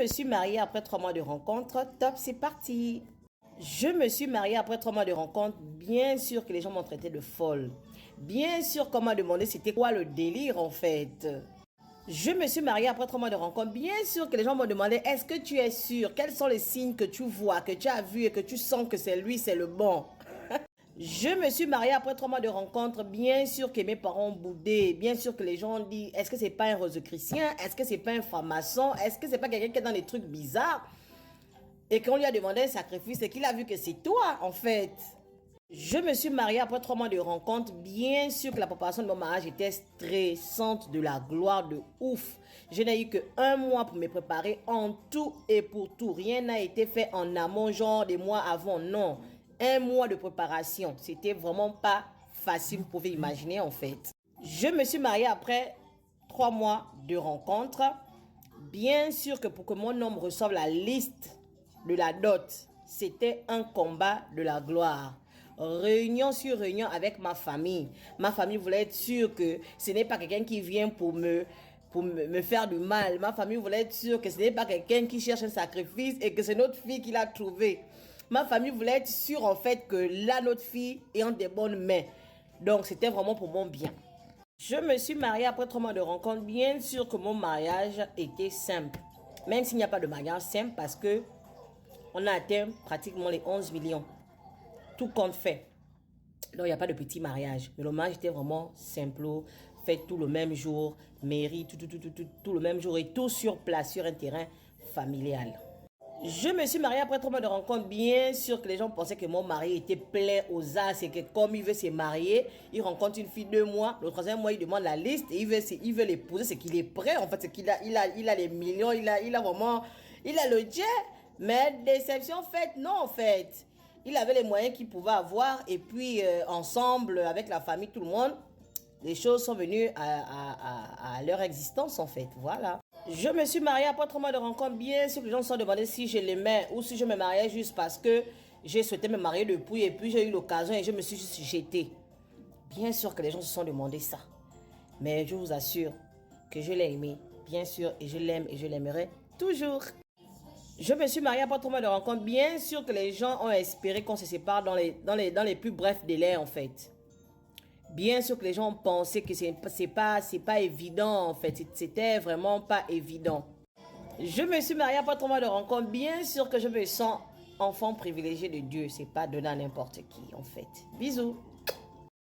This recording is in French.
me suis mariée après 3 mois de rencontre. Top, c'est parti. Je me suis mariée après 3 mois de rencontre. Bien sûr que les gens m'ont traité de folle. Bien sûr qu'on m'a demandé c'était quoi le délire en fait. Je me suis mariée après 3 mois de rencontre. Bien sûr que les gens m'ont demandé est-ce que tu es sûr? Quels sont les signes que tu vois, que tu as vu et que tu sens que c'est lui, c'est le bon? Je me suis mariée après 3 mois de rencontre. Bien sûr que mes parents ont boudé. Bien sûr que les gens ont dit est-ce que c'est pas un rosicrucien? Est-ce que c'est pas un franc-maçon? Est-ce que c'est pas quelqu'un qui est dans des trucs bizarres? Et quand on lui a demandé un sacrifice, c'est qu'il a vu que c'est toi en fait. Je me suis mariée après 3 mois de rencontre. Bien sûr que la préparation de mon mariage était stressante de la gloire de ouf. Je n'ai eu que 1 mois pour me préparer en tout et pour tout. Rien n'a été fait en amont, genre des mois avant, non. 1 mois de préparation. C'était vraiment pas facile, vous pouvez imaginer en fait. Je me suis mariée après 3 mois de rencontre. Bien sûr que pour que mon homme reçoive la liste de la dot, c'était un combat de la gloire. Réunion sur réunion avec ma famille. Ma famille voulait être sûre que ce n'est pas quelqu'un qui vient pour me faire du mal. Ma famille voulait être sûre que ce n'est pas quelqu'un qui cherche un sacrifice et que c'est notre fille qui l'a trouvé. Ma famille voulait être sûre en fait que là, notre fille est en des bonnes mains. Donc, c'était vraiment pour mon bien. Je me suis mariée après 3 mois de rencontre. Bien sûr que mon mariage était simple. Même s'il n'y a pas de mariage simple parce que on a atteint pratiquement les 11 millions. Tout compte fait. Donc, il n'y a pas de petit mariage. Mais le mariage était vraiment simple. Fait tout le même jour. Mairie, tout le même jour. Et tout sur place, sur un terrain familial. Je me suis mariée après 3 mois de rencontre. Bien sûr que les gens pensaient que mon mari était plein aux as et que comme il veut se marier, il rencontre une fille 2 mois. Le 3e mois, il demande la liste et il veut l'épouser. C'est qu'il est prêt. En fait, c'est qu'il a, il a les millions. Il a vraiment... Il a le jet. Mais déception faite, non en fait. Il avait les moyens qu'il pouvait avoir et puis ensemble, avec la famille, tout le monde, les choses sont venues à leur existence en fait. Voilà. Je me suis mariée après 3 mois de rencontre. Bien sûr que les gens se sont demandé si je l'aimais ou si je me mariais juste parce que j'ai souhaité me marier depuis et puis j'ai eu l'occasion et je me suis juste jetée. Bien sûr que les gens se sont demandé ça. Mais je vous assure que je l'ai aimé, bien sûr, et je l'aime et je l'aimerai toujours. Je me suis mariée après 3 mois de rencontre. Bien sûr que les gens ont espéré qu'on se sépare dans les plus brefs délais en fait. Bien sûr que les gens ont pensé que c'est pas évident en fait. C'était vraiment pas évident. Je me suis mariée après 3 mois de rencontre. Bien sûr que je me sens enfant privilégié de Dieu. C'est pas donné à n'importe qui en fait. Bisous.